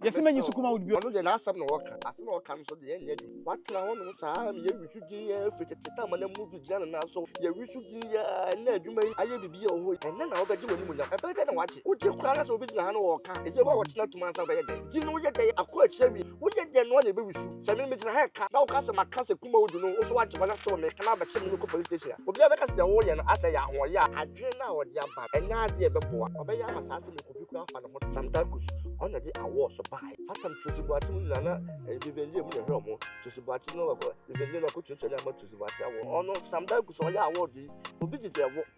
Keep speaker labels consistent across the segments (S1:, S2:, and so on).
S1: Yes, man, you sukuma would be.
S2: Ono de na asam na woka. Asam na woka no so de yenye du. Watna hono sa me ye wisu di ye fetete ma na movie jana na so ye wisu di ya na adwuma aye bibi o ho. Enne na obeje woni munya. Ebe de na waje. Uje kura na so obeji na ha no woka. Eje ba wotena tuma sa be ye de. Di no ye de akwa akire wi. Wo ye de no na be wisu. Se me mejina ha ka. Na woka se makase kuma wodu no. Wo so waje wona so me kana ba chem no ko police station. Obi abeka se de wo ye no asa ya ho ye a adwe na wo de aba. Enya ade e be boa. Obe ya masase me ko bi kura fa no ho. Samtakus on the awards so buy. Fatam Trusibati Nana, Vivendi, Romo, Trusibati no, Vivendi, no, could you tell them to Trusibati? Or no, sometimes so ya award, Obiti,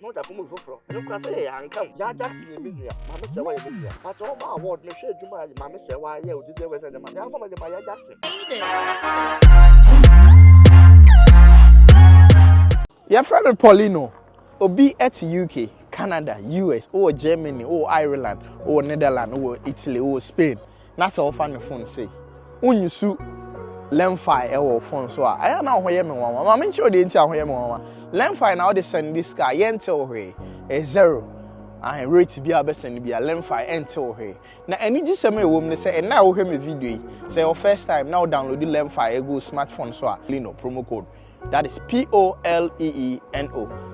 S2: not a common for. No class, and come, Jackson, Mamma Sawa, but all my award, no shade to my Mamma Sawa, you did the weather, the man, Maya Jackson.
S3: Your friend Paulino, Obi at UK, Canada, US, or Germany, or Ireland, or Netherlands, or Italy, or Spain. That's all fan the phone say. When you sue Lemfi or phone so I don't know where you want. I'm sure they tell where you want. Lemfi now they send this guy until he is 0. I rate to be a best and be a Lemfi until he. Now any just say me woman say and now hear me video. Say your first time now download the Lemfi go smartphone so Lino promo code. That is POLEENO.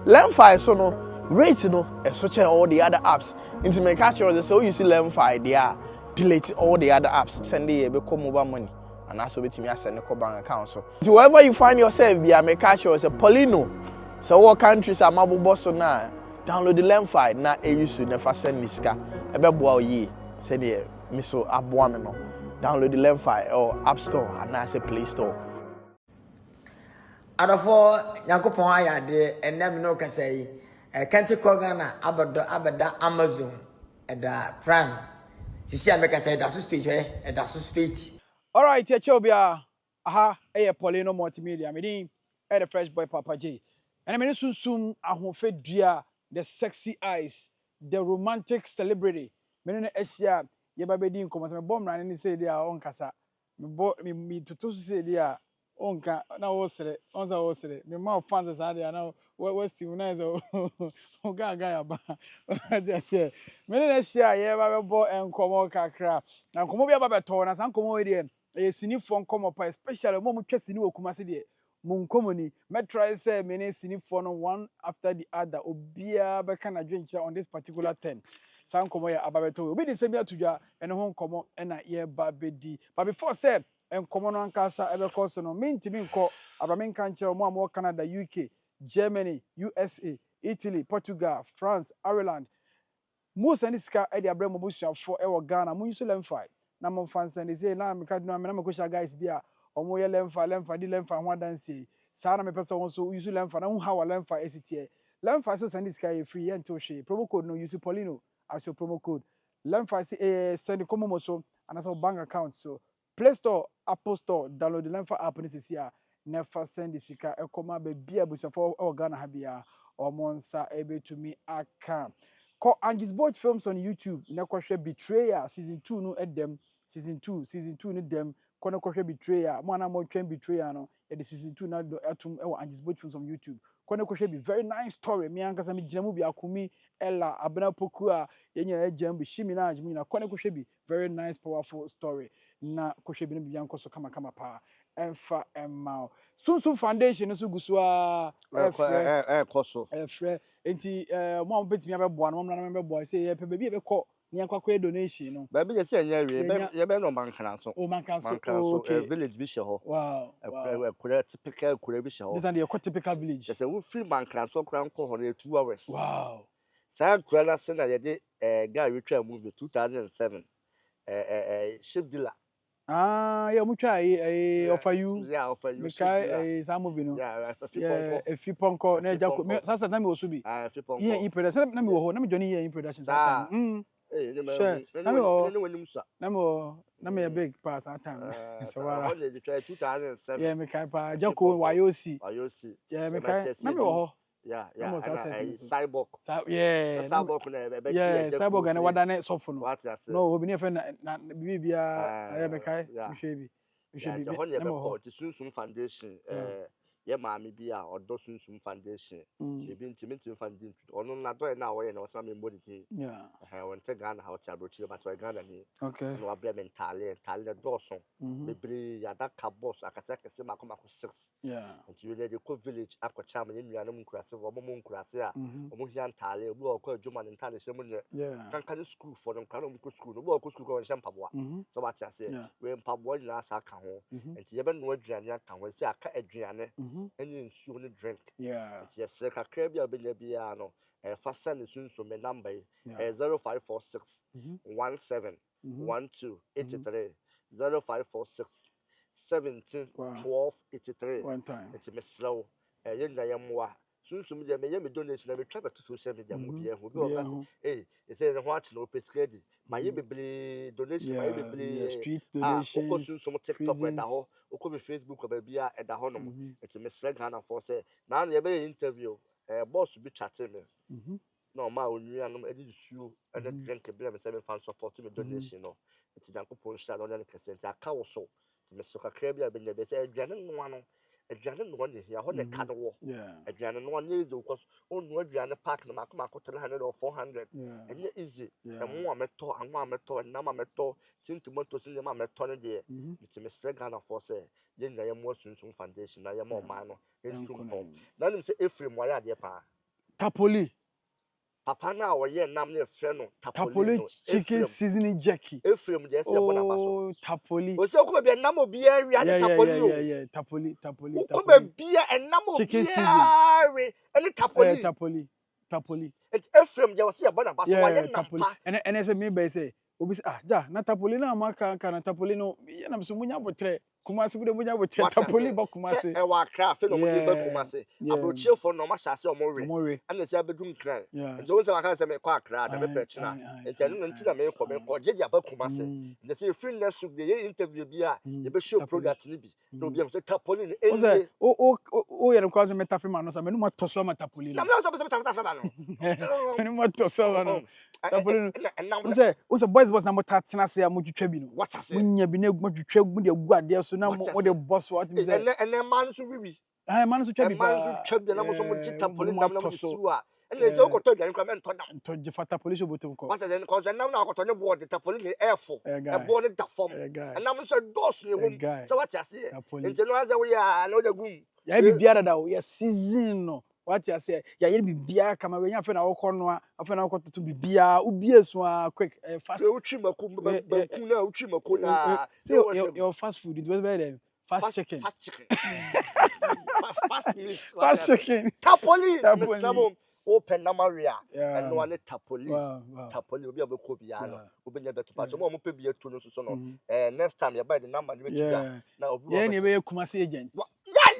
S3: Lemfi so no rate no and switch all the other apps. Into my catch or say oh you see Lemfi they are delete all the other apps. Send the become mobile money. And that's what me send the bank account. So wherever you find yourself, be a make sure it's a Paulino. So what countries are mobile boss so now? Download the Lemfi. Now you should never send this car. A bebo ye send the miso abuameno. Download the Lemfi or App Store and now say Play Store.
S4: Adafo Yakupon ayade enem no kasai Kenti Kogana abada Amazon da Prime. Sisi ameka say da so stage da so stage.
S1: All right, here Chobia. Aha, Paulino Multimedia. Me the Fresh Boy Papa J. And I mean soon ahofe dua, the sexy eyes, the romantic celebrity. Me no Asia ye ba bedi nkomo me bom ran ni say dia on kasa. Me to say dia onka na wo sere, onza wo sere. Me ma fans say dia na West United o ga ba. Just say me no Asia ye ba bo enkomo kakra. Na nkomo bia ba beto na san nkomo we dia sinifo nkomo pa especially mo mo twa sini wo kumase de mo nkomo ni me try say me ne sinifo no one after the other obia be kana dwenkyira on this particular 10 san nkomo ya ababeto obi de se bia tudwa ene ho nkomo na ye ba bedi but before say nkomo no ankasa ebe course no me ntimi nko abamen kan kire mo amo Canada, UK, Germany, USA, Italy, Portugal, France, Ireland. Most and sika e de abramo busuafo e wo Ghana mo yuso Lemfi na mo fansa ne say na me ka na me ko guys bia omo ye Lemfi di Lemfi ho adanse sa na me pese won so yuso Lemfi na hu ha wa Lemfi esitie Lemfi so send sika e free until she promo code no use Paulino as your promo code Lemfi send come mo so and as bank account so Play Store, Apple Store, download the Lemfi app ni sisi a never send sika e koma be bia busuafo e wo Ghana ha bia omo nsa ebe to me aka call Angie's Boat Films on YouTube. Na kwahwe Betrayer season 2 no edem season 2 no dem kono kwahwe Betrayer mo na mo twen Betrayer no e the season 2 na do atum e Angie's Boat Films on YouTube. Kono kwahwe be very nice story me ankasa me gina mu bi akumi Ella Abena Poku a yenya ejam bi Shimi na ajmi na kono kwahwe be very nice powerful story na kwahwe bi no bi yankoso kama pa emfa emma Sunsun Foundation so gusua
S2: Koso
S1: efre enti mo betimi abeboa no mo na mebeboa say ye pe be ko ne akwakwa donation no
S2: ba bi je say nya wie ye be no mankran so
S1: okay
S2: village bi she ho
S1: wow
S2: ekura typical ekura bi she ho
S1: this is the typical village
S2: just we free mankran so kran ko ho na 2 hours
S1: wow
S2: sa kura na se na ye de guy we twa movie 2007 ship dealer
S1: yeah mutwa offer you
S2: yeah offer you
S1: because some movie no
S2: yeah
S1: if you ponko na jako sasa na me osubi
S2: if ponko
S1: yeah production na me wo ho na me join here in production that time sure na me big pass that time
S2: so what did you try 2007
S1: yeah me kai pa jako wayosi yeah me kai na me wo ho
S2: yeah cyborg
S1: yeah
S2: cyborg na
S1: cyborg na wada na sofo no
S2: what you say
S1: no obi ne fe na bibia yeah me kai me hwe bi
S2: the Sunsun Foundation ye maame bi a odo sunsum foundation ebi ntimi fan din ono na do na wo ye na osama me moditi
S1: Yeah.
S2: won te Ghana ha o ti abrochi but we Ghana ni
S1: Okay.
S2: ono abre mentale na do so bebre ya da kabos akasa kese makoma ko 6
S1: Yeah.
S2: nti we dey ko village akwacha ma ye nuanom nkurase wo mo nkurase a omo hia ntale obi okọ adwuma ne ntale hye mo ne
S1: Yeah.
S2: kankan school for them kan ko school no bo ko school ko hye mpaboa so what ya say
S1: Yeah.
S2: we mpaboa nyina sa ka ho nti ye be no aduane aka ho se aka aduane ene nsuo ne drink
S1: Yeah.
S2: nti ye se kakra bi a obenya bi a no fasa ne sunso me number
S1: Yeah.
S2: 0546 17 12 83 0546 17
S1: Wow.
S2: 12 83
S1: One time.
S2: nti me slow ye nya ye moa sunsum je me ye me donation na me try to social media mo bi ehun bi o ka say e say ne ho achi no pescadi ma ye beble donation ma ye
S1: Yeah.
S2: beble
S1: Street
S2: oko
S1: donations.
S2: sunsum TikTok e da ho oko me Facebook ba bia e da ho no nti me select Ghana for say na na ye be interview boss bi chat me no ma onua no e di suo e de drink e bia me say me fan support me donation no nti dan ko pon sha no na kese aka wo so nti me so kakra bia be nya be say aduane no ano aduane no ne hia ho ne ka no wo
S1: Yeah.
S2: aduane no ne easy because onu aduane pack no makoma ko 300 or 400
S1: Yeah.
S2: enye easy
S1: Yeah.
S2: emo ameto anwa ameto na ma ameto tintomato sin ma ameto ne de nti me stress Ghana for say ye nya ye mo sunsun foundation na ye mo man no entum pom na nim say Ephraim wa ya de pa
S1: Tapoli.
S2: papa na wo ye nam ne fre no tapoli
S1: Tapoli
S2: no
S1: chicken seasoning jerky.
S2: Ephraim de se bona baso
S1: Oh, tapoli.
S2: o se ko be nam obi area
S1: Yeah,
S2: ne
S1: yeah,
S2: tapoli
S1: yeah,
S2: o
S1: yeah, yeah. Tapoli, tapoli,
S2: ko be
S1: tapoli.
S2: bia enam obi
S1: Chicken season.
S2: area ne tapoli
S1: Tapoli, tapoli.
S2: et Ephraim de wo se bona baso wa ye
S1: Yeah,
S2: nam
S1: tapoli.
S2: pa
S1: And I say me by say, obi say ja na tapoli na amaka kana tapoli no ya na so munya botre kumasi bude munya botre tapoli ba kumasi.
S2: e wa kra fe no mo de ba kumasi abrochie fo no ma sha se o mo we
S1: Omore.
S2: ana se abedum kran
S1: Yeah.
S2: nti wo se wa kan se me kwa akra da me pe china nti anu nti na me ko je dia ba kumasi nti se free next week de interview bi a ye be show product ni bi no bi am se tapoli ni
S1: O say o ye kwa se metafima no sa me no toso ma tapoli
S2: na
S1: no.
S2: me so be ta no
S1: Me no toso ma no. Tapoli no. O say boys na mo tatena se a mo twitwa bi no.
S2: What I say
S1: Munya bi na mo twitwa mu de gu ade so na mo de boss what me say.
S2: And man so wiwi
S1: Ah man so twa bi ba.
S2: man so twa bi na mo so mo ji tapoli nam na mo siu a and
S1: Eh,
S2: say o ko to dwan kwa me nto nam
S1: to je fata police obotum ko.
S2: What's then cause nam na akoto ne board tapoli ni airful
S1: guy.
S2: e board da form
S1: Guy.
S2: and nam so dos ni hom
S1: guy.
S2: so what you say
S1: Tapoli.
S2: nti no aza we ya na o da gum
S1: Ya bi biara da o ya season no. What you say? Ya ye bi biara kama we nya fe na wo kɔ no a, afa na wo kɔ tutu bi biara, ubie so a quick fast.
S2: we utwi maku maku na utwi maku na
S1: say your fast food it was better fast chicken.
S2: fast chicken fast meat
S1: Fast chicken.
S2: tapoli
S1: Tapoli.
S2: me open na maria
S1: Yeah.
S2: and no one tapoli
S1: Wow.
S2: tapoli obi abeko bia no
S1: Yeah.
S2: obi nya beto pa so mo pe bia to no so no next time you buy the number you
S1: Yeah.
S2: na obi
S1: Yeah, ni be Kumasi agents.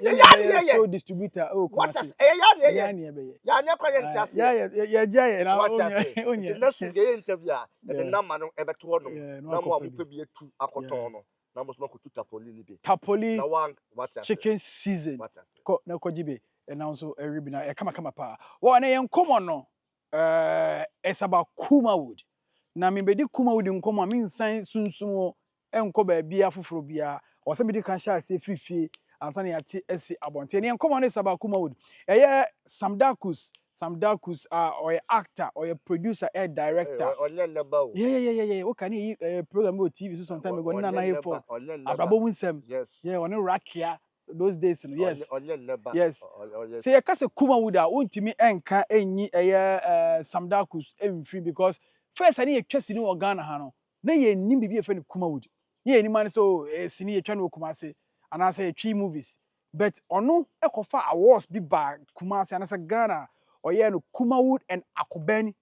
S2: yeah
S1: So distributor oh
S2: what
S1: Kumasi.
S2: is yeah
S1: Yeah, ni be.
S2: ya nya kwa yen tiase
S1: Yeah, na
S2: what you
S1: onya.
S2: next week you interview the
S1: Yeah.
S2: number no e beto no
S1: Yeah, no
S2: na mo
S1: akɔpɛ
S2: pe bia tu akoton no na mo so ko tu tapoli ni bi
S1: Tapoli
S2: na one what you
S1: chicken season.
S2: what you
S1: Ko na ko jibe now so every na e kama pa. Wo na yen komo no it's about Kumawood. Na me be di Kumawood nkomo me nsan sunsun enko ba bia foforo bia. O se me di kan sha se frifie ansa na yati esi abonte. Ne nkomo no is about Kumawood. Sam Darkus or a actor or a producer or director.
S2: onye neba o
S1: Yeah. What can you program go TV so sometime ago na here for Abrabo Winsem.
S2: yes
S1: Yeah, on Rakia those days yes.
S2: onye neba
S1: Yes. Say you say Kumawood a wontimi enka enyi Sam Darkus emfiri because first I need twesi ni Ghana ha no. Na ye nim bibi e fe ni Kumawood. Ye ni man so sini ye twa no Kumase and I say three movies. But ono ekofa awards bi ba Kumase and I say Ghana or yeah no Kumawood and Akubeni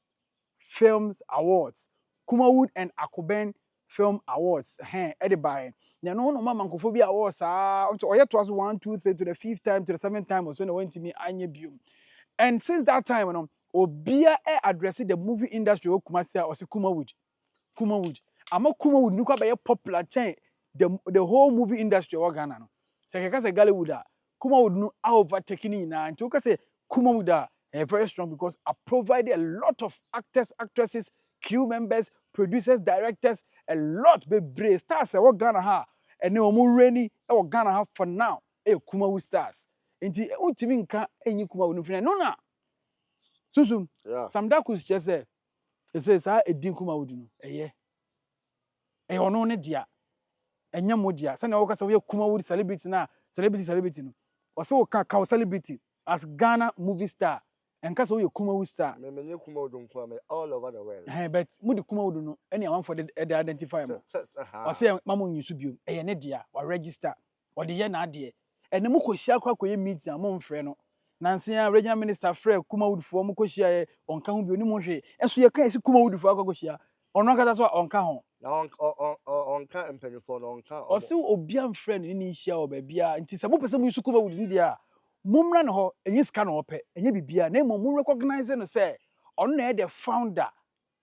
S1: Films Awards. Kumawood and Akuben Film Awards. Edibai. Na no mama nkofo awards or yet was 1, 2, 3 to the 5th time to the 7th time or so no went to me anye bium. And since that time obia addressing the movie industry o Kumasi or se Kumawood. Ama Kumawood nuka be popular chain the whole movie industry o Ghana no. Se keka se Gollywood Kumawood no overtaking na nti o say Kumawood very strong because I provided a lot of actors, actresses, crew members, producers, directors, a lot be stars what Ghana ha and no more rainy Ghana ha for now. Kumawood stars. Nti untimi nka enyi kuma wo no fina no na. Susum.
S2: Yeah.
S1: Sam Dakus just say sa edin kuma wo di no. Eye. Eye ono ne dia. Enya mo dia. Say na wo ka say wo kuma wo celebrity na celebrity no. O say wo ka celebrity as Ghana movie star. Enka say wo kuma wo star.
S2: Me kuma wo nko am all over the world.
S1: But mu di kuma wo no any one for the identify mo. O say mama nyisu biom. Eye ne dia. Wa register. O de ye na ade. Ene mu ko hia kwa koye meeting am mfrɛ no. Nansia regional minister frɛ kuma wudfo mu ko hia onka ho bi oni mu hwe. Eso ye kan esi kuma wudfo akwa ko hia. Ono kata so onka ho.
S2: Na onka empanifo no onka.
S1: O se obi am frɛ no ni hia o ba bia. Nti se mo pese mu yusu kuma wudin dia. Mumra no ho enye sika no opɛ. Enye bibia na mo recognize no say ono na the founder,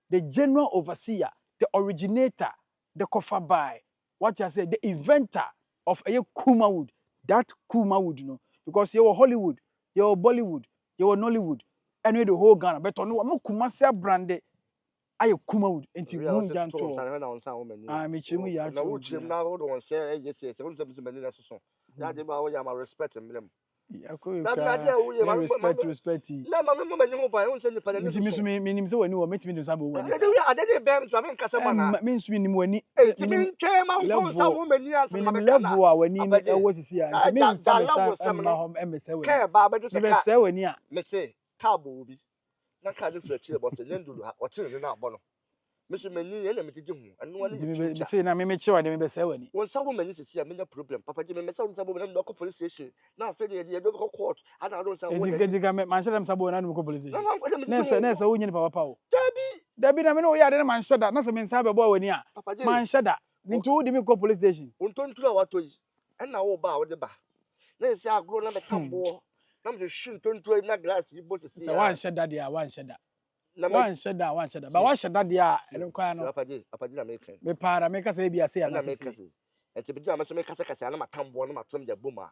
S1: the general overseer, the originator, the cover by, what you say, the inventor of a Kumawood, that Kumawood, you know, because you were Hollywood, you were Bollywood, you were Nollywood, anyway the whole Ghana, but on no Kumasia branded, I Kumawood, and you won't get to. I'm a chimney.
S2: Na uchi na hold on say yes won say many na so. Ya de ba wo ya ma respect them.
S1: Respect.
S2: Na ma me nyi ho ba won say ni pa na
S1: so. Me nim say wani wo metimi nim say bo wani.
S2: Ade de be so me nkasa ma na.
S1: Me nsu nim wani.
S2: Ti me ntwe ma ho sa wo mani asa ma
S1: me
S2: be kana.
S1: Level a wani ni e wo sisi a. Me nfa sa ma ho em say wani.
S2: Ka ba ba do say ka.
S1: Me say wani a.
S2: Me say ka bo bi. Na ka de fira chire bo say nyandulu ha. O chire na abo no. Me so mani ye na me tiji hu. Anu wani
S1: me say na me chewa de me be say wani.
S2: Won sa wo mani sisi a me na problem. Papa ji me say won sa wo na ko police station. Na fe de ye do ko court. Ana do say wo.
S1: Diga me man shada me sabo na no ko police station.
S2: Na
S1: say wo nyi papa o.
S2: Dabi
S1: na me no ya de man shada na say me nsa be bo wani a. Man shada. Nti wo di me ko police station.
S2: Won tontura wato yi. Na wo ba wo de ba. Na say agro na me tambo. Na me shin tontura na glass yi bo sisi.
S1: Say wan shada dia wan shada. Wan shada. Ba wan shada dia e kwa no.
S2: Apaji na me kan.
S1: Me para me ka say bia say
S2: na me kase. Enti bi na me so me kase na matambo na matom ya boma.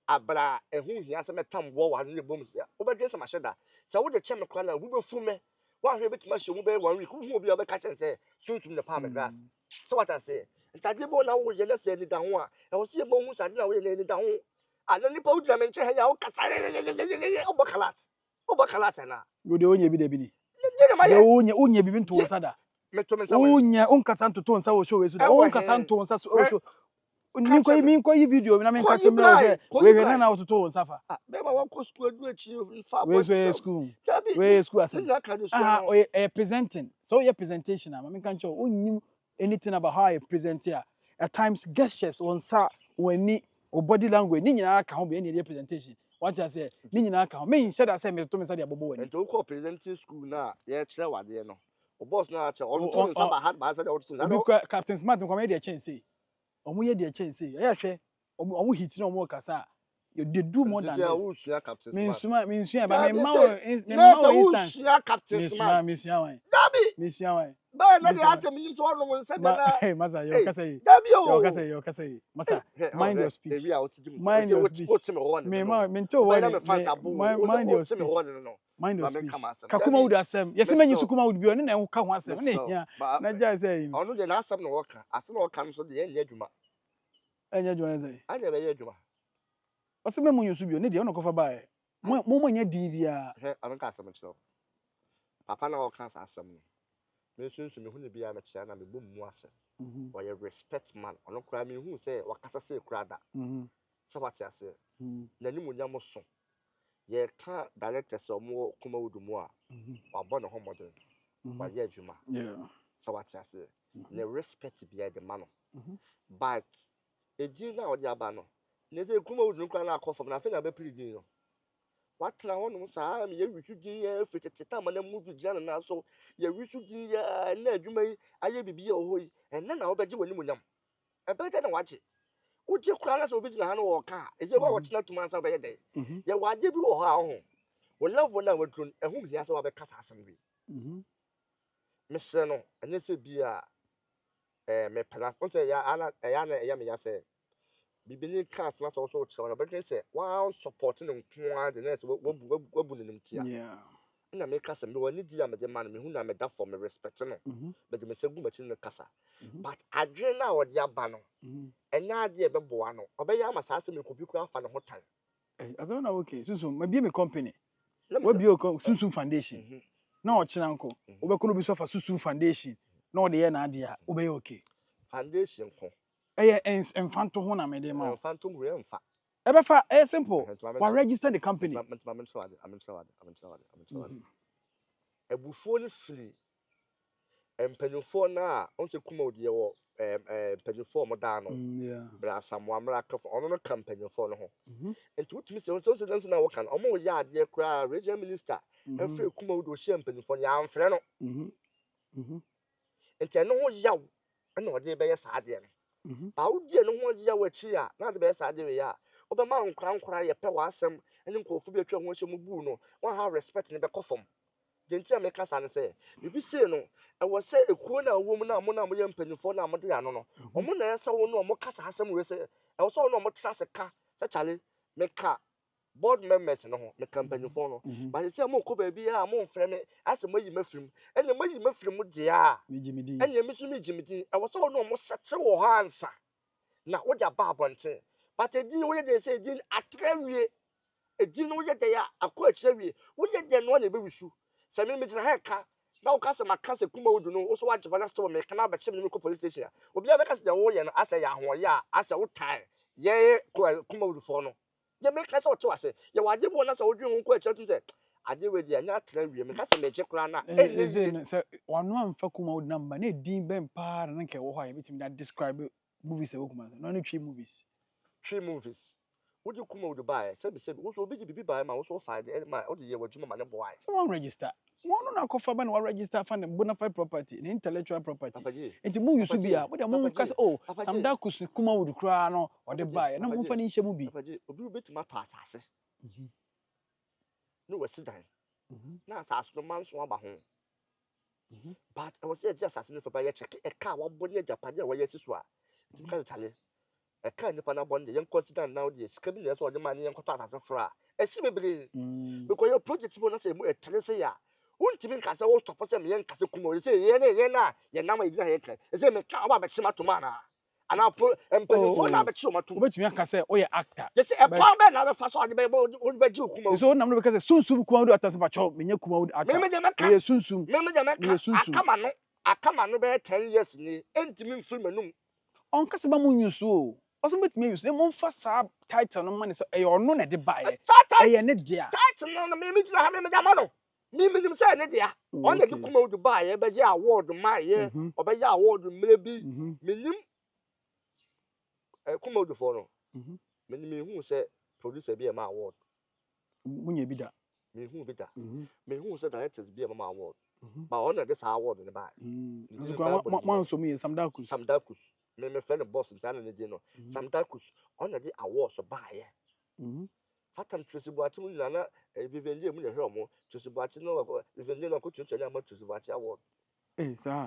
S2: Abra ehu hia se me tambo wa ne bom sia. Wo be dwe se ma shada. Sa wo de che me kwa na wo be fu me. Wa hwe betuma hye wo be 1 week. Wo hu obi obe ka chen se sunsum ne pa me grass. So what I say? Ntade bo na wo ye na se ni da ho a. E wo se ye bo hu sa na wo ye ni da ho. Ana ni pa wo dra me nche ha ya wo kasa. Obokalat na.
S1: Go de onye bi de bi ni.
S2: Ye
S1: onye bibi nto nsa da. Onye onkasa nto nsa wo show we so da. Onkasa nto nsa so show. Mi ko yi video na me nka temra we na wo to nsa fa.
S2: Be ma wa ko school adu achi fa
S1: we so school. We school asem. Presenting. So your presentation am me kan cho onyim anything about how I present here. At times gestures on sa wani or body language ni nyina ka ho be any presentation. What I say, ni nyina ka ho. Me nhyɛ da say me to me say de abobo wani.
S2: Ento ko presenting school na ye kyerɛ wade no. O boss na kyerɛ o to nsa ba hard ba say de o to nsa.
S1: Captain Smart ko me de chance. Omo ye de chance. E hwɛ. Omo hit na omo kasa. You they do more than this. Me nsua ba me ma instance.
S2: Captain Smart.
S1: Me nsua wan.
S2: Dabi.
S1: Me nsua wan.
S2: Ba na de asem nim so no nsa na.
S1: Hey masa yo kasa yi.
S2: Dabi o.
S1: Yo kasa yi. Masa mind your speech. Mind your speech. Me nto wo. Mind your speech. Mind your speech. Kakuma would asem. Yes me nyi sukuma would bi oni na ka ho asem. Na hia. Na ja say.
S2: Ono de na asem na wo ka. Asem na wo ka no so de ye nya adwuma.
S1: Enya adwuma say.
S2: Anya be ye adwuma.
S1: Asem me nyi su bi oni de ono kofa bae. Mo nya di bia.
S2: He anu ka asem kyerɛ. Papa na wo ka asem no. Me sunsu me hu ne bia me kyerɛ na me bom mu asem. Or you respect man. Ono kura me hu say wakasa say kura da. So what you say? Na ni munya mo so. Ye ka director so mo kuma wudu mu a. Wa bɔ ne ho model. Wa ye adwuma.
S1: Yeah.
S2: So what you say? Ne respect bia the man. But ejin na odi aba no. Ne say kuma wudu kura na akɔ fam na fe na be prison no. What na wonu sa me ye wisu di ye feteta ma na movie jana na so ye wisu di ya na adwuma yi aye bibi ye ho yi enne na obeje woni munyam e be na waje uje kura na so obeji na ha no wo ka e je ba wo china tuma sa be ye dey ye waje bi wo ha ho wo love na wadrun e hu hia so wa be kasa asem bi me se no anye se bi a me pala on se ya ana ya na ya me ya se bibini class na so kyerɛ no bɛtwe sɛ wa support no nkoa de na sɛ wabu ne nimtia
S1: yeah
S2: na me kasa me wani di a me de man me hu na me da for me respect no be de me sɛ gu machi no kasa but adwene na wɔde aba no ɛnya ade e bɛboa no ɔbɛyɛ ama saa sɛ me kopi kura fa ne ho tan
S1: I don't know okay. Sunsun, maybe me company.
S2: Na me
S1: We be Sunsun Foundation.
S2: Mhm.
S1: Na o china nko. Obekọ no bi so fa Sunsun Foundation. Na o de ye na ade a, obey okay.
S2: Foundation ko.
S1: Eye enfanto ho na me de ma o.
S2: Phantom we mfa.
S1: Ebefa simple.
S2: Nti
S1: Wa register the company.
S2: I'm Ebufuo ni firi mpanyinfoɔ na ɔnse kuma odiɛ wɔ mpanyinfoɔ mo daa no
S1: Yeah.
S2: bra Samoa mra kafo ɔno no ka mpanyinfoɔ no ho
S1: Mhm.
S2: nti wotumi sɛ ɔnse na wɔka no ɔmo yɛ adeɛ koraa regional minister ɛfɛ kuma odi ɔhyɛ mpanyinfoɔ no yɛamfrɛ no
S1: Mhm. Mhm.
S2: nti ɛno ho yaw ɛna ɔde bɛyɛ saa adeɛ no
S1: Mhm.
S2: ba wodi ɛno ho yaw akyi a na ɔde bɛyɛ saa adeɛ wei a ɔbɛma nkora yɛpɛ w'asɛm ɛne nkurɔfo bi atwa ho ahyɛ mu buu no wɔn ha respect ne bɛkɔ fam Gentia make us say, Bibi say no, I was say a cool woman, a mona, young pennyful, a modiano. Or mona, so no more cast has some way say, I was so no more trust a car, such a make car. Board members no, make company for no. But you say, more could be a more friendly as a way you met from, and the way you met from Mudia, and you miss me, Jimmy D. I was so no more set so answer. Now, what your barber but a deal where they say, Jin, a treasury, a deal where they are a quite cherry, what you then want to be with you. Sɛ me gyina ha ka na wo ka sɛ maka sɛ kuma wodu no wo so wagye na store me kana ba kyem ne ko police station obi a bɛka sɛ wo yɛ no asɛ yɛ ahoyɛ a asɛ wo tae yɛ kuma wodu fo no yɛ me ka sɛ wo te wase yɛ wagye bo na sɛ wo dwen ho ko akyerɛ tum sɛ ade we dia nya tra wie me ka sɛ me gye kora na
S1: sɛ wano amfa kuma wo number na din bɛn paa na nke wo hɔ a yɛbɛtumi da describe movies ɛwɔ kuma no ne twi movies
S2: would you come out the buy? Said, wo so be buy ma wo so find my all the year what you man boy.
S1: someone register one na akɔfa ba na wa register fa ne bona fide property ne intellectual property enti mu yusu bi a wo de mu ka sɛ oh samda kusu kuma wo kura no ɔde buy na mu fa ne nhyɛ mu bi
S2: obi obetuma pa asase no wasidan na asase no man so aba ho but I was say just asase no fa ba ye check e ka wa bɔ ne japade a wa ye siso a enti ka chale e ka nipa na bɔ ne yen consider now the sika bi na so ɔde ma ne yen kɔtɔ asase fra e si bebre because your project bo na say mu e tere say ya wontimi nka sɛ wo stop sɛ me yen kase kuma o say ye na ye nam a yina ye ka e say me ka ba chima to mana ana po empanifo na be chi o mato
S1: obetumi aka sɛ o yɛ actor
S2: je say e pa be na be fa so ade be ji kuma o
S1: so nam no be ka sɛ sunsum kuma wo actor sɛ ba chɔ menye kuma wo actor
S2: me je meka
S1: ye sunsum
S2: me je meka akama no be 10 years ni entimi mfiri manum
S1: on ka sɛ ba mu nyusu o ɔsɛ betumi yusu ne mo mfa saa title no ma ne sɛ ɛyɛ ɔno na de ba yɛ ɛyɛ ne dia
S2: title no me gyina ha me jama no me nim say ne dia on the kuma o Dubai ye be ye award ma ye obe ye award mre bi me nim kuma o Dufo no me nim hu say producer bi e ma award
S1: munye bi da
S2: me hu bi da me hu say directors bi e ma award ba on the say award ne ba
S1: man so mu ye Samdakus
S2: me friend boss ntana ne di no Samdakus on the award so ba ye Fatam Tresibuachi na Vivendi mu hwe omo Tresibuachi no Vivendi no ko twetwe na ma Tresibuachi award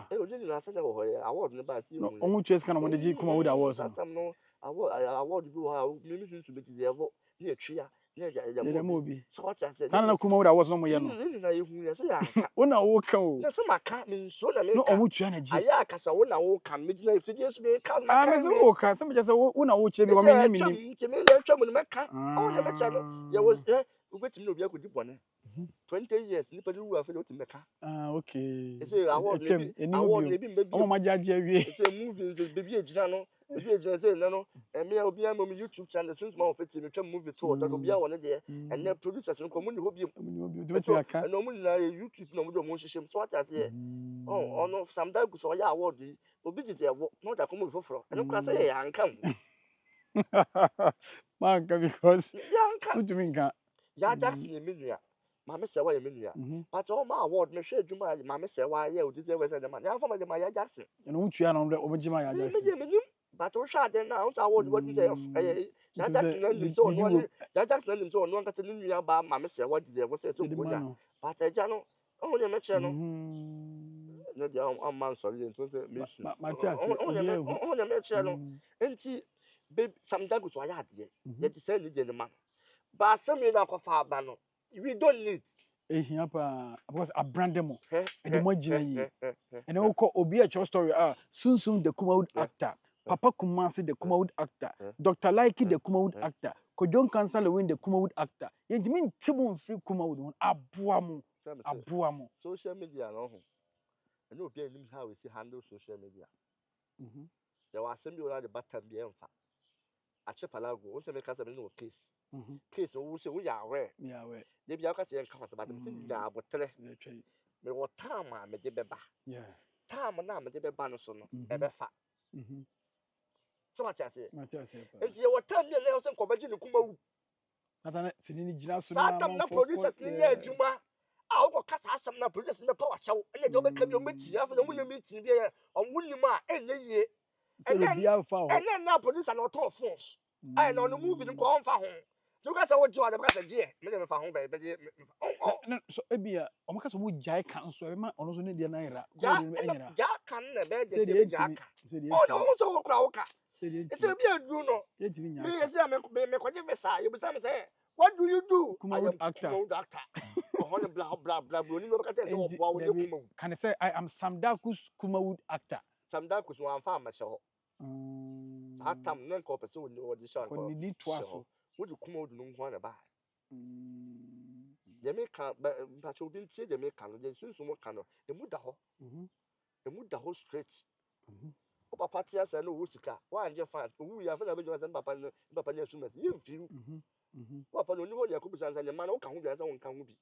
S1: sir
S2: odi na asa na wo hoye award ne ba si
S1: no omu twes kana mo de ji kuma wo da award so
S2: Fatam no award bi wo ha me mi sunsu be ti evo na etwia na ya
S1: mo bi
S2: so what say
S1: sana kuma wo da award so mo ye no
S2: ni na yehu ya say ya aka
S1: wona wo ka o
S2: na se maka me so na me
S1: no omu twia na ji
S2: aya akasa wo na wo ka me gina ifidi so be ka
S1: ah me se wo ka se me je se wona wo kire bi wo me nya mi nim
S2: ti me ya twa mu meka o ya mecha no ya was ubetimi na obi akodi bone 20 years nipa ni wu afele otimi meka
S1: okay
S2: say award ne bi mbebi
S1: o ma jaje awie
S2: say movie bebi ejina no bebi ejina say na no me obi am YouTube channel since ma ofeti me twa movie to odo obi a wona de and then producers no komu ni hobi
S1: aka
S2: no mu na YouTube no mu do mo hyehyem so what I say ono Samdakus so ya award obi gite evo no da komu foforo eno kra say ya anka
S1: man ka because
S2: ya anka
S1: what do you mean ka
S2: ya Jackson menua ma me se wa ye menua but all my award me hwe adwuma ma me se wa ye odi se we se de ma ya fa ma de ma ya Jackson
S1: eno wo tua na o jima ya Jackson
S2: me but o sha de na o sa award what say ya Jackson na nim so no ya Jackson na nim so no nka se nua ba ma me se wa deserve se so boja but eja no o ne me che no no dia am man sorry nto se me su o ne me che no enti Samdakus wa ya ade ye de se ni de ma ba asem ni na kofa aba no we don't need
S1: ehia pa because abrandemo e de mo gina yi ene wo ko obi a true story sunsum the kuma actor Papa Kumasi the Kumawood actor,
S2: Eh.
S1: Dr. Laiki the Kumawood
S2: Eh.
S1: actor, Kojon Kansala win the Kumawood actor. Yenti min tibun free Kumawood abuamu. Abuamu.
S2: Social media no ho. And you be how we see handle social media.
S1: Mhm.
S2: There was some you the button be emfa. A chepalago, also make us a no case.
S1: Mhm.
S2: Case who say we are aware.
S1: Yeah, we.
S2: They be aka say encounter but me say na botre.
S1: Yeah, try.
S2: Me what time a me de beba.
S1: Yeah.
S2: Time na me de beba no so no.
S1: Mhm.
S2: E be fa.
S1: Mhm.
S2: So what I say.
S1: Matthias say.
S2: Enti ye what time ye na say kobaji ne kuma wu.
S1: Natana sinini jina so
S2: Sa tam na producers ni ye adwuma. A wo kasa asam na producers me power chaw. Enye de obeka bi o meti afa na wo ye meeting bi ye onwunim a enye yie.
S1: So the bia fa ho.
S2: Enye na producer na oto force. Ai na no movie ni ko on fa ho. You guys are what you are the because je. Me me fa ho be
S1: So ebia omaka so mu jai kan so e ma ono so ne dia na ira. Ko
S2: ja
S1: de me enyira.
S2: ja kan na be je
S1: Se
S2: se
S1: de
S2: be ja
S1: entimi.
S2: kan.
S1: Se de
S2: Oh
S1: entimi.
S2: no so wo kra wo ka.
S1: Se de
S2: E se
S1: entimi.
S2: bi adru no.
S1: Entimi nya.
S2: Me yes me ko je visa. You be say what do you do? I
S1: Kumawood
S2: am
S1: actor.
S2: Kumawood actor. Oh no blah blah blah blah. Ni no ka tell say wo bo wo ne Kumawood.
S1: Can I say I am Samdaku's Kumawood actor?
S2: Samda kusu an fa ma hye ho.
S1: Mm.
S2: Atam na ko pese wo ni wo di shan
S1: Ko
S2: ko.
S1: ni di twaso.
S2: Wo di Kumawood no nko na ba.
S1: Mm.
S2: Jamaica ba cho bi tie Jamaica no je sunsun mo kan no. Emu da ho.
S1: Mhm.
S2: Emu da ho straight.
S1: Mhm.
S2: O papa tia say no wo sika. Wa anje fan. Owu ya fa na be jo say papa ne sumas. Ye mfiru.
S1: Mhm. Mhm.
S2: Papa no ni ho ne ko bi san say ne ma na wo kan ho bi say wo kan ho bi.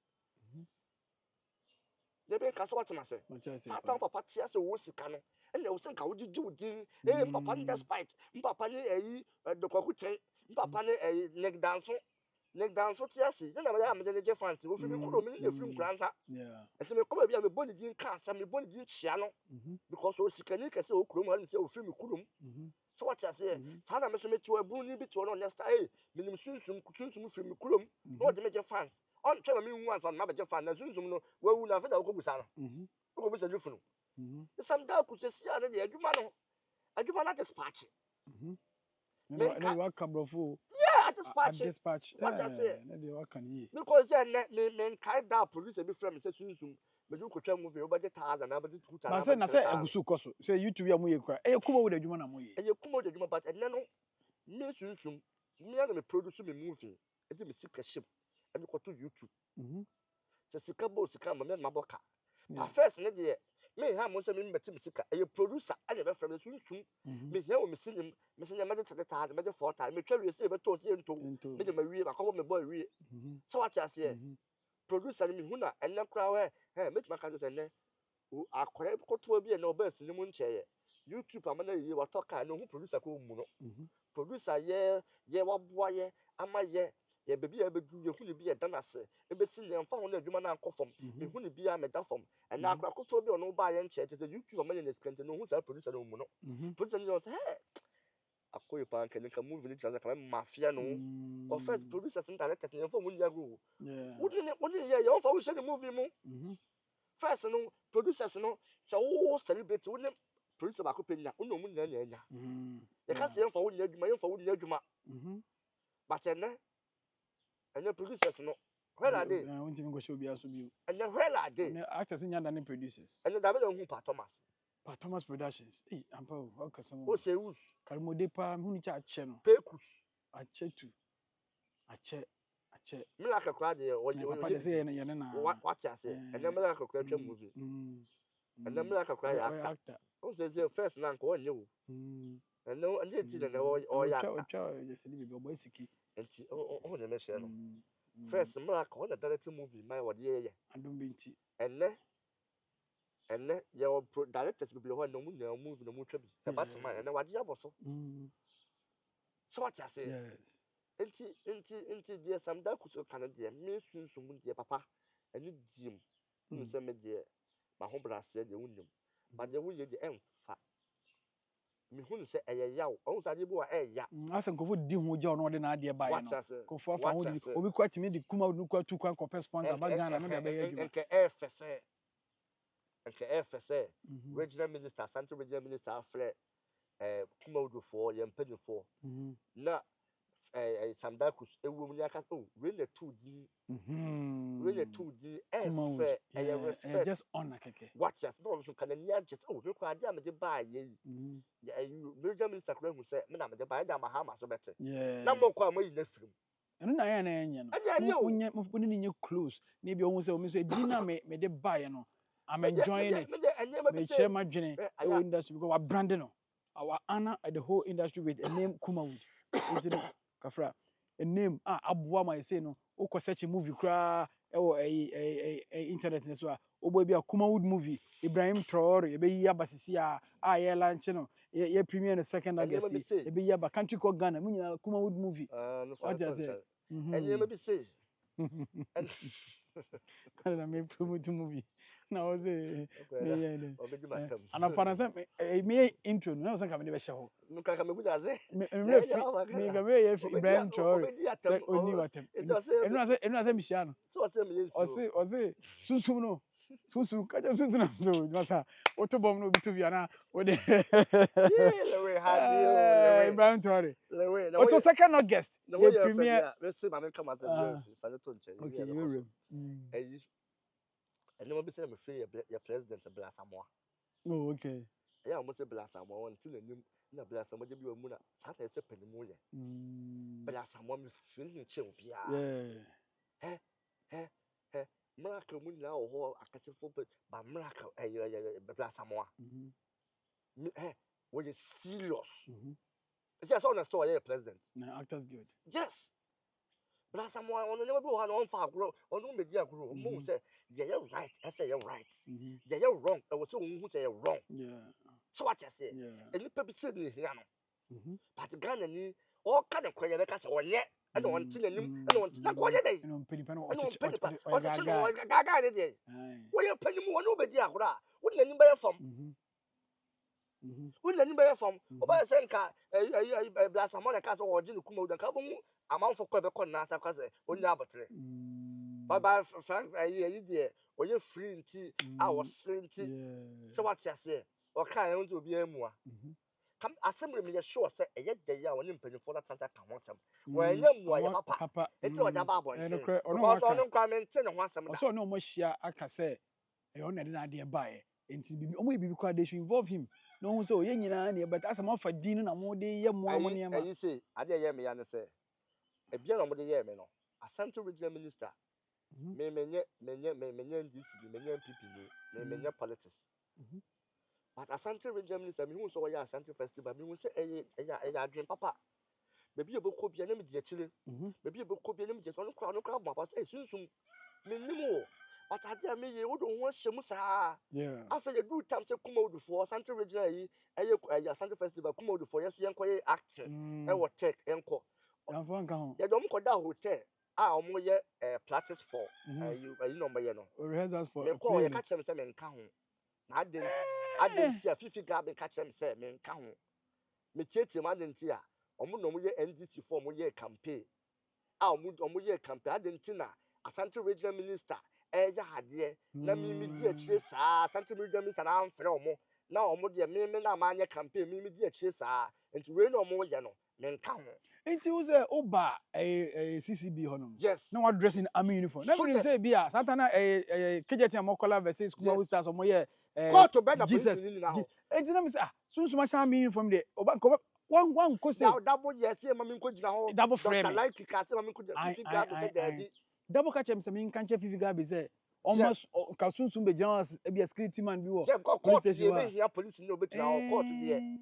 S2: Jebe ka so watema say.
S1: Matthias say.
S2: Satan papa tia say wo sika no. Ene wo sen ka wo gigi wo din. Papa ni despite. Papa ni eyi do kwaku ten. Papa ni eyi neck dance. Neck dance tia say. Na ma ya me je fans. Wo fi mi kuro mi na fi mi kransa.
S1: Yeah.
S2: Enti me ko bia me body din ka sa me body din chia no.
S1: Mhm.
S2: Because o sika ni kese o kuro mu ha say o fi mi kuro mu.
S1: Mhm.
S2: So what you say? Sa na me so me ti wa bru ni bi ti no next time. Minim sunsum fi mi kuro mu. No de me je fans. On tell me who wants on ma be je fan na sunsum no wa wu na fa da ko busa no.
S1: Mhm.
S2: Ko busa ju funu.
S1: Mhm.
S2: Some da ku se sia na de adwuma no. Adwuma na dispatch.
S1: Mhm.
S2: Men
S1: Ne wa kabrofo.
S2: Yeah, dispatch.
S1: Dispatch.
S2: What I say?
S1: Ne de wa kan yi.
S2: Because men kai da police be frame say sunsum. Me ju ko twa movie o budget 1000 na budget 2000.
S1: Na say egusu koso. Say YouTube ya mu ye kra. Kumawood adwuma na mu ye.
S2: Eye kuma de adwuma but enne no me sunsum. Me na me produce me movie. E di me sika ship. E me ko to YouTube.
S1: Mhm.
S2: Se sika bo sika ma me maboka.
S1: Yeah.
S2: But first ne de me ha mo se me mbeti me sika. Eye producer anya be frame sunsum.
S1: Mhm.
S2: Me hia o me sinim. Me sinim me de 3000 me de 4000 me twa wie se be to se ento. Me de ma wie ba ko me boy wie.
S1: Mhm.
S2: So what you say?
S1: Mhm.
S2: Producer ni me hu na enne kra we. Me tuma ka so enne. O akore ko to bi e na oba sinim ncheye. YouTube amana yi wa toka no hu producer ko mu no.
S1: Mhm.
S2: Producer ye waboa ye ama ye baby e bedu ye hu ne bi e da nase e be si ne mfa ho na adwuma na akofom me hu ne bi a me da fom e na akra koto bi ono ba ye nche te YouTube amanya ne skente no hu sa producer no mu no producer ni say hey akoy pa kan ka movie ni transa ka mafia no o first producers and directors ye fo mu ya go
S1: Yeah.
S2: woni ye fo wo she ne movie mu
S1: Mhm.
S2: first no producers no so wo celebrate woni producer ba ko penya woni mu nya nya
S1: Mhm.
S2: ye ka se ye fo wo nya adwuma ye fo wo nya adwuma
S1: Mhm.
S2: but enne producers no where are they
S1: I want to go show biaso bi.
S2: enne where are they
S1: Actors in Yanda producers.
S2: enne da be hu pa Thomas
S1: Pa Thomas Productions. Ampa o ka some.
S2: o se us
S1: Kalmode pa hu ni cha ache no.
S2: pekus
S1: Ache tu. Ache.
S2: me la kakra de o
S1: Papa de say ye na.
S2: what ya say enne me la kakra twa movie enne me la kakra ya actor o se first na nko onye wo enne ti na o ya
S1: Ocha je se bi bo siki.
S2: enti o de me share no first me la ko na direct movie my wo de ye
S1: Adom binti.
S2: enne ye o directors bi ho na mu na movie na mu twa bi e batman enne wa de aboso so what ya say
S1: Yes.
S2: enti dia samda kuso kana dia me sunsum dia papa ani diem no se me dia ma ho brase dia wunim ma dia wo ye dia emfa me hu se eye yaw o sa dia bo wa eya
S1: Asan ko fo di hu je ono de na ade ba ye no. Ko fo afa ho di obi kwa timi di kuma nu kwa tu kwan ko sponsor ba Ghana no da ba ye adwuma.
S2: nke efese regional minister central regional minister afre kuma odufo ye mpanifo na Samdakus ewu mu ni aka oh we na 2D we na 2D
S1: Kumawood.
S2: respect
S1: Just honor keke.
S2: what yes no so kan ni just oh we kwa ade am de ba ye ya you major minister kura hu say me na me de ba ya ma ha ma so bete
S1: Yeah.
S2: na mo kwa mo yi na firim
S1: Eno na ya na enye no. Unye mufuni ni nye close. Ni bi ohun say o mi so edi na me de buy no. I'm enjoying it. Me share my journey industry because we branding no. Our honor at the whole industry with a name Kumawood. Kafra. A name abuwa ma say no. O ko search movie kra internet ne so a obo bi a Kumawood movie Ibrahim Traore e be yi abasisi a ye launch no ye premiere the 2nd August e be yi aba country called Ghana mu nyina Kumawood movie
S2: no
S1: what just say
S2: enye me be say
S1: na me promote movie na o say me
S2: obeji matam
S1: ana pana say me intro no say ka me be hye ho
S2: no ka me buza say
S1: me ga me ye Ibrahim Traore say oni watem enu say me hia no
S2: so say me yensi
S1: o say sunsum no sunsum ka je sunsum na so masa o to bom no bi to bi ana o de
S2: le we happy
S1: Ibrahim Traore
S2: le we
S1: o to 2nd August
S2: ye
S1: premiere
S2: we say ma me come as a fa to nche
S1: okay you real
S2: eyi ene mo be say me free your president Bla Samoa
S1: oh okay
S2: ya mo say Bla Samoa won ti nanim na Bla Samoa je bi mu na sa ta say panimu ye Bla Samoa me free ni che obi a miracle mu na ho akasefo ba miracle Bla Samoa we serious see so na store your president
S1: na actors guild
S2: yes Bla Samoa on never be one on fa agro on no media agro mo say they are right I say you're right they are wrong I was so who say you're wrong so what you say and you people say ni here no but Ghana ni all kind of kwenya be ka say onye and on tin anim and on tin kwenya dey
S1: and on penipa no
S2: o gaga dey dey we you panimu won no media agro a won nanim be fam won nanim be fam o ba say nka Bla Samoa na ka say o je ni Kumawood nka bo amanfo kwa be kon na asa kwa say onya abotre baba frank ayi die oye free nti a wo sre nti se what ya say o kan e nti obi amu a kam asem me ye sure say eye dey ya woni mpanifo na tanza ka ho asem wo enya mu a ye papa nti o ja ba abo nti ono kwa me nti ne ho asem da
S1: so no mo hia aka say e ono de na de bae nti bibi omo bibi kwa they should involve him no hu say o ye nyina na but asem afa din na mo de ye mo amone ma
S2: ayi say ade ye me ya ne say e bia na mo de ye me no Asante Regional Minister me menye NDC menye MPP ni menye politics but Asante Regional Minister me hu so ya Asante Festival me hu say eya adwen papa bebi e beko bia na me di akire bebi e beko bia na me di so no kra bo papa say sunsum me nimo but ade a me ye wo do ho hyem saa afa ye do time say Kumawood for Asante Regional yi eya Asante Festival Kumawood for yes yenkoye act e wo tech enko
S1: Yanfo nka ho
S2: ye do mko da hotel omo ye practice for ayi no mo ye no
S1: rehearsals for
S2: me call ye ka chem say me nka ho na adenti a fifi ga be ka chem say me nka ho me tietie ma adenti a omo no mo ye NDC for mo ye campaign omo ye campaign adenti na Asante Regional Minister eja hade na mi di akire saa Asante Regional Minister na amfre omo na omo de me na ma anye campaign mi di akire saa enti we no omo ye no me nka ho
S1: enti wo say oba CCB honom
S2: yes
S1: na what dress in army uniform na we say bia satana KJT Amokola versus Kumawood Stars omo ye
S2: court be na police ni na ho
S1: enti na me say sunsuma sha army uniform de oba one cost
S2: double yes e ma me nko gina ho
S1: double frame
S2: Dr. Like ka say ma me nko gina fifi ga be say daddy
S1: double catch him say me nka nche fifi ga be say almost ka sunsum be general e be security man bi wo
S2: court dey be here police ni obetina ho court dey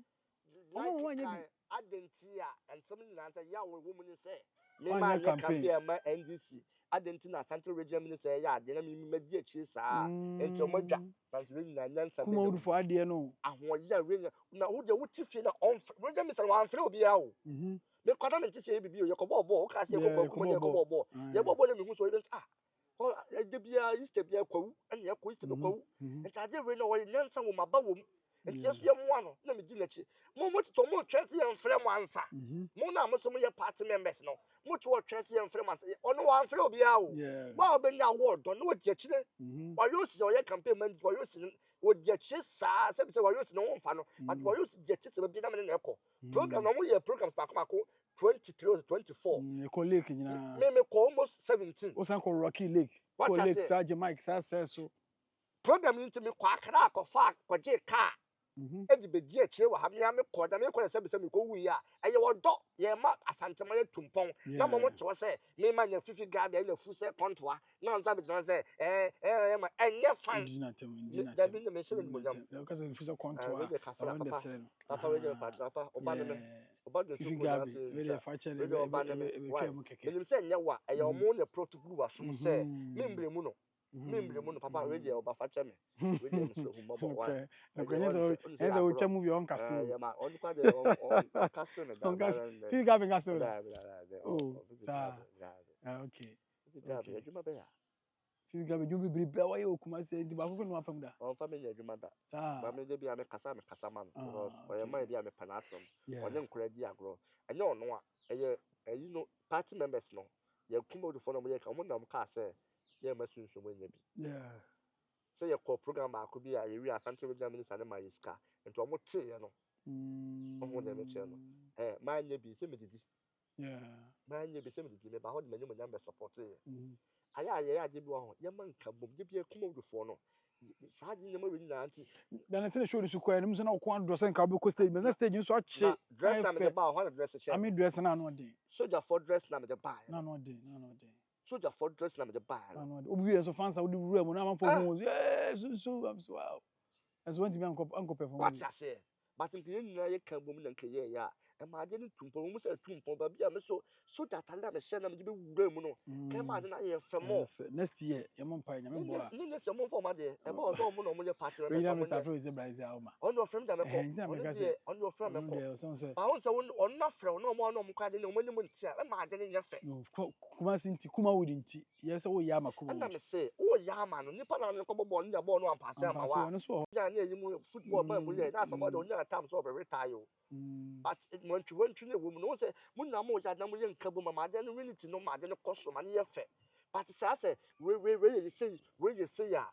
S1: like
S2: adentia and some ni na say ya wo mu ni say me ma nya campaign ma NDC adenti na Asante Regional Minister ya ade na me magi akire saa enti o madwa fanso ni na nyansa
S1: Kumawood for ade no
S2: ahoya we na wo de wo tifie na on Regional Minister wa amfre obi a wo me kwada na ntise bibi o ye ko bobo o ka se ko bobo ye bobo na me hu so even o de bia Easter bia kwawu na ye ko Easter kwawu enti ade we na wo nyansa wo maba wo enti yeso ye moa no na me di na chi mo to mo twese ye mfre mo ansa mo na mo so mo ye party members no mo to twese ye mfre mo ansa ono wa mfre obi a wo ba obenya award no wo di akire wa yo si o ye campaign man wa yo si wo di akire saa se wa yo si no wo mfa no but wa yo si di akire se bi na me na eko program no mo ye programs pa ko 23 or 24.
S1: You call lake nyina.
S2: Me almost 17.
S1: O san call Rocky Lake.
S2: What
S1: Call
S2: I
S1: lake
S2: say?
S1: Sergeant Mike say so.
S2: Program into me kwa kra ko fa ko je car.
S1: Mhm.
S2: Eji be di akire wa ha me ame ko da me ko se be se me ko wi a eye wo do ye ma asantema ye tumpon na mo to se me ma nya fifi gada nya fu se kontoa na nza be don se ma enye fan da bi me se mo jam
S1: Because if you contour,
S2: we je ka fra
S1: I
S2: papa
S1: understand.
S2: papa we je papa oba ne me oba do
S1: If
S2: su
S1: you
S2: ko da
S1: gabi,
S2: se
S1: we dey fache
S2: we de oba ne me why me say nya wa eye omo ne protocol wa so se me mbre mu no papa we je oba fache me we je me so hu mo bo why
S1: Eza o twa movie on cast.
S2: yeah, man. On kwa de on casting the
S1: On cast.
S2: job.
S1: If you gabi cast.
S2: Oh,
S1: Sir. Okay.
S2: okay. Adwuma be ya.
S1: If you gabi you be bibia why o kuma say di ba ko no afam da.
S2: On fa me ya adwuma da.
S1: Sir.
S2: Ba me je bia me kasa man. Because oya man bia me panasem. Onye nkura di agro. Enye ono a eye you know party members no. Ye kuma do for no ye ka mo na mo ka say ye ma sunsun mo nya bi.
S1: Yeah.
S2: Say ye call program ba ko bi a ye wi asante we Germany sane ma yiska. Ento mo te ye no. Oho de me che no. Ma nya bi se me didi.
S1: Yeah.
S2: Ma nya bi se me didi me ba ho de me nyam be support ye. Aya ya je bi wo ho. Ye man ka bom je bi e kuma do for no. Sa di nyama we nyina anti.
S1: Then I say show the square nim so na ko an dress and ka be stage. Me stage so ache.
S2: Dress am de ba ho na dress che.
S1: I mean dress na no dey.
S2: Soldier for dress na me de ba.
S1: Na no dey.
S2: Soldier for dress na me de ba.
S1: Na no dey. Obi so fans we dey rule mu na man for hu. Yeah, so I'm so wow. As want to be uncle perform.
S2: What I say? But in the end ye kan bom na nke ye ya. E ma je ni tumpon mu say tumpon ba bia me so that and me share na me be wura mu no. Kan ma je na ye femo.
S1: Next year, your mom pay nyame boa.
S2: Ni se mo form ade. E ba so mo no mo ye party
S1: We na Mr. Fro is Brazil Alma.
S2: On your friend me ko. On your friend me ko. Ba won say on na frɛ no mo kwa de no mo ni mo ntia. E ma je ni ye fɛ.
S1: No, kuma sinti, kuma wudi nti. Yes, o ya makuma.
S2: Na me say, o ya ma no nipa na no ko bo no ya bo no ampase ama wa. Ya na yi mu football man mu ye. Na somebody on your time so be retire. But it want to na wo mu no say mu na mo ja na mo ye nka bo ma de no unity no ma de no koso ma ne ye fɛ. But say we you say ya.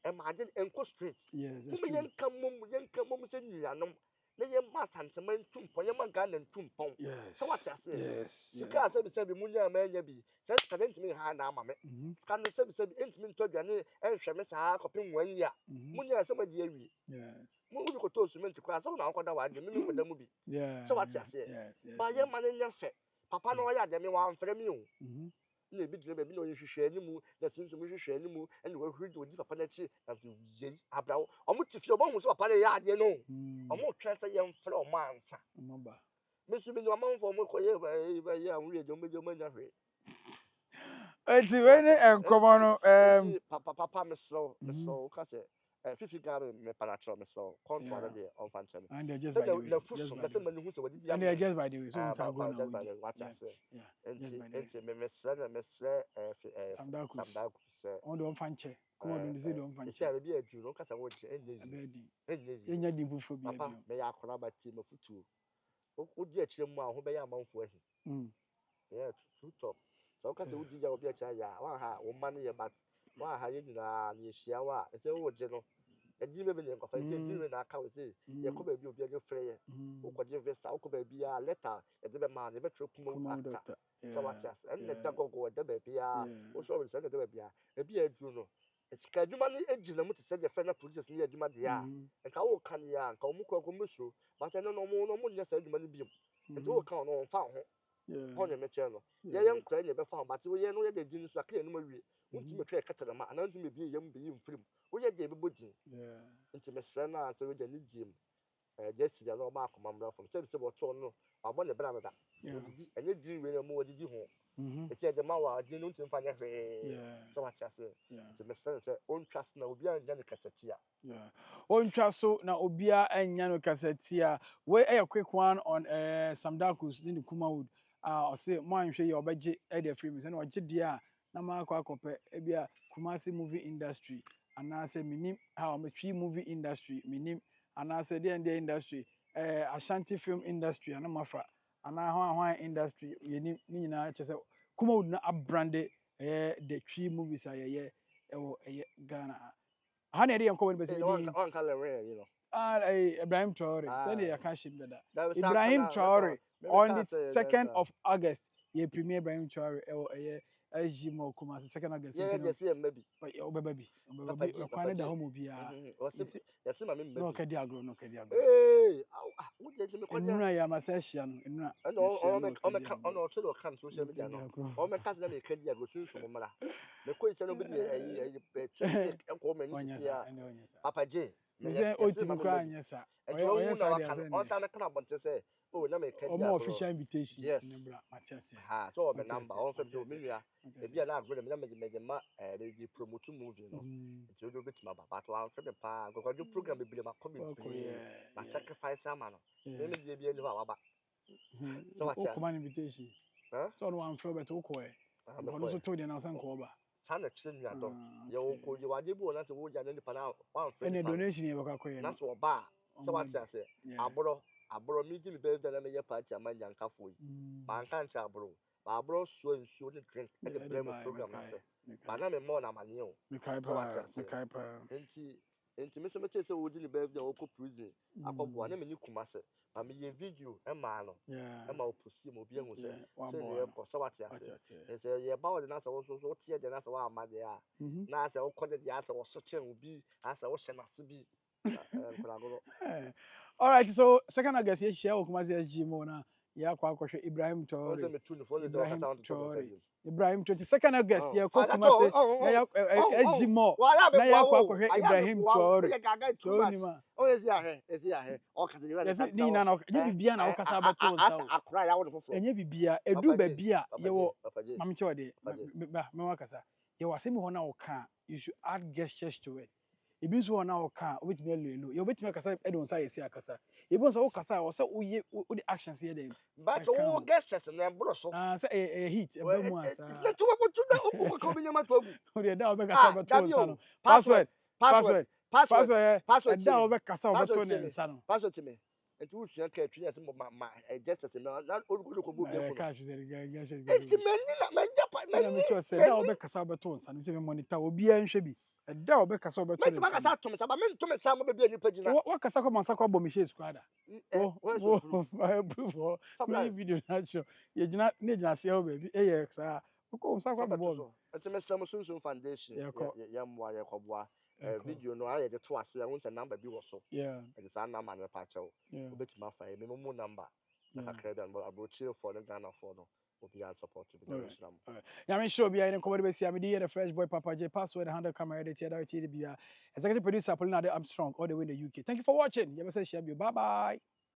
S2: E ma de enko straight.
S1: Yes,
S2: that's true. Mu ye nka mum say nuanom. Na ye ma santeman tumpon ye ma Ghana tumpon. So what I say?
S1: Yes.
S2: Sika say be munya ma nya bi. Say sika dent me ha na ama me. Sika no say entimi nto aduane enhwe me saa kopem wan yi a. Munya say ma di awi.
S1: Yes.
S2: Mu ko to cement kwa say na akoda wa ade me ko da mu bi.
S1: Yeah.
S2: So what I say? Ba ye ma nya fe. Papa no ya de me wa amfre me o. Na ebi dire be bi na onye hwehwe animu na sinso mu hwehwe animu ene wa hwiri odi papa na chi na so ye abrawo omo tifi omo hu so papa na ya ade no omo twa say ye mfre omo ansa
S1: omo ba
S2: me su bi no amanfo mo ko ye ba ye anwu ye jomo jomo nya hwe
S1: enti we ne enkomo no
S2: papa me so ka say fifi gabe me panatro me so control de on fantem
S1: and they just by the way
S2: na fuso me say manu hu say wadi
S1: and they just by the way so we say go na
S2: what I say enti me
S1: Samdaku
S2: say
S1: on don fanche come on say don fanche
S2: say be adu no kasa wo je
S1: enya di fufu bi
S2: papa me ya akora ba ti me futu o di akire mu a ho be ya amanfo ahi yeah true talk so kasa wo di ja obi acha ya wa ha wo man ye but wa ha ye nyina na ehia wa say wo je no edi me be ne kofa say di me na aka we say ye ko ba bi obi age frɛ ye wo ko je visa wo ko ba bi ya letter e de be ma ne be tro kuma aka so what yes and the dagogo de ba bi ya wo so we say de ba bi ya e bi aduru no esika adwuma ne egina mu te say de fɛ na police ne adwuma de ya nka wo kan ya nka wo mu ko musu but no mo nya say adwuma ne bi enti wo kan no fa ho ho ne me che no ye nkra ne be fa but wo ye no ye de din so aka ye no mawie wonti me twa katara ma ananti me bi yam bi mfrim wo ye de be bodin nti me sra na say wo de ni dim just ya no ma akoma mra from say bo to no abo ne bra da odidi enye din we no mo odidi ho esi de ma wa din no ntim fa nya hwe so what ya say so me sra say on trust na obi anya ne kasatia
S1: on trust so na obi anya no kasatia we a quick one on Samdakus ni Kumawood o say mo anhwe ye obeje e de free me say na oje dia na ma akopɛ ebia Kumasi movie industry anase minim how me twi movie industry minim anase the industry Ashanti film industry ana mafa ana hwan industry yenim ni nyina kyese Kumawood na abrande the twi movies ayeye ewo Ghana ha na dey enko be say
S2: on color you know
S1: Ibrahim Traore say dey yaka shim dada Ibrahim Traore On the 2nd of August, ye premiere Ibrahim Traore SG Mall Kumasi 2nd August.
S2: Yeah, just see maybe.
S1: Oh baby.
S2: Papa G,
S1: Kwane da home bia.
S2: Yes, my maybe.
S1: No kedi agro, no kedi agro.
S2: Hey, what did you call
S1: Enura ya masesha no, enura.
S2: and all sort of can social media no. All my cousin may can go soon from Mala. The question of a woman is here. Papa J.
S1: Me say o ti mukra anya sa.
S2: Oya can about to say, oh, na me can
S1: more official invitation.
S2: Yes.
S1: Matias.
S2: Ha, so the number on from Milia. If you are not going to make a promote movie, no. You do bit my but one for the pa, go do program be my coming. My sacrifice, man. Maybe the be any about. So what
S1: command invitation? So no one flow beto ko e. I'm also told you now san ko ba.
S2: Sana chin ya do. You are the one as a wood and the pana one for
S1: any donation you go ko.
S2: That's what ba. So what I say? Abro meeting birthday na me party amanya nkafo yi. Ba nka ncha abro. Ba abro so nsuo ni drink e the blame program na say. Ba na me more na mane o.
S1: Me kai pa.
S2: Enti me so me chese wo di ni birthday o ko prison. Akọbo na me ni kumase. Ba me ye video e ma no. E ma oposi mo bi ehun say. Say ne ko so what I say. E say ye ba wo na say wo so tie de na say wa amade a. Na say wo kode de say wo so chen obi, asa wo hye na se bi.
S1: All right, so 2nd August, yes, share Kumasi SG Mona. Yeah, Kwakoshe Ibrahim Traore. Ibrahim 22nd August, yeah, Kumasi SG Mo. Na ya Kwakoshe Ibrahim Traore. So nima.
S2: Oh, is here. Oh, cause you
S1: yes, ni na na. Ye bibia na okasa abeto nsa.
S2: Akra ya wo fofo.
S1: Enye bibia, edu ba bia ye wo mami chode. Me wakasa. Ye wasemi ho na oka. You should add gestures to it. Ebi nso wona wo ka obetimi elo ye obetimi akasa edon sa yesi akasa ebi nso wo kasa wo se wo the actions here dem
S2: but wo gestures na mbro so
S1: say a hit e ba mu asa
S2: na to wo tu da wo ko binya ma to agu
S1: o de da wo be kasa ba to nsa no password da wo be kasa wo to ne nsa no
S2: password me enti wo sua ka atwi ase ma gestures na orugo ko bu bi ko
S1: ka hwese ga
S2: enti mani na manja pa
S1: mani da wo be kasa wo to nsa no se me monitor obi a nhwe bi da wo be kasa wo to nsa
S2: me kasa to me sa ba me to me sa mo be bi ani pagina
S1: wo kasa ko mansa ko bo me she squad me video na show ye gina ne gina se o baby e ye sa ko mansa ko bo
S2: enti me sam sunsun foundation ya mwa ya kwboa video no aye de to ase ya won number bi wo so it is an number na pa chew obetima fa me mo number na kakra dan abo chill for the Ghana for no obi an support to be Islam
S1: ya me sure bia in ko be sia me dey the fresh boy Papa J password handle camera editor that bia executive producer Paulina Armstrong all the way in the UK. Thank you for watching. You say share bye bye.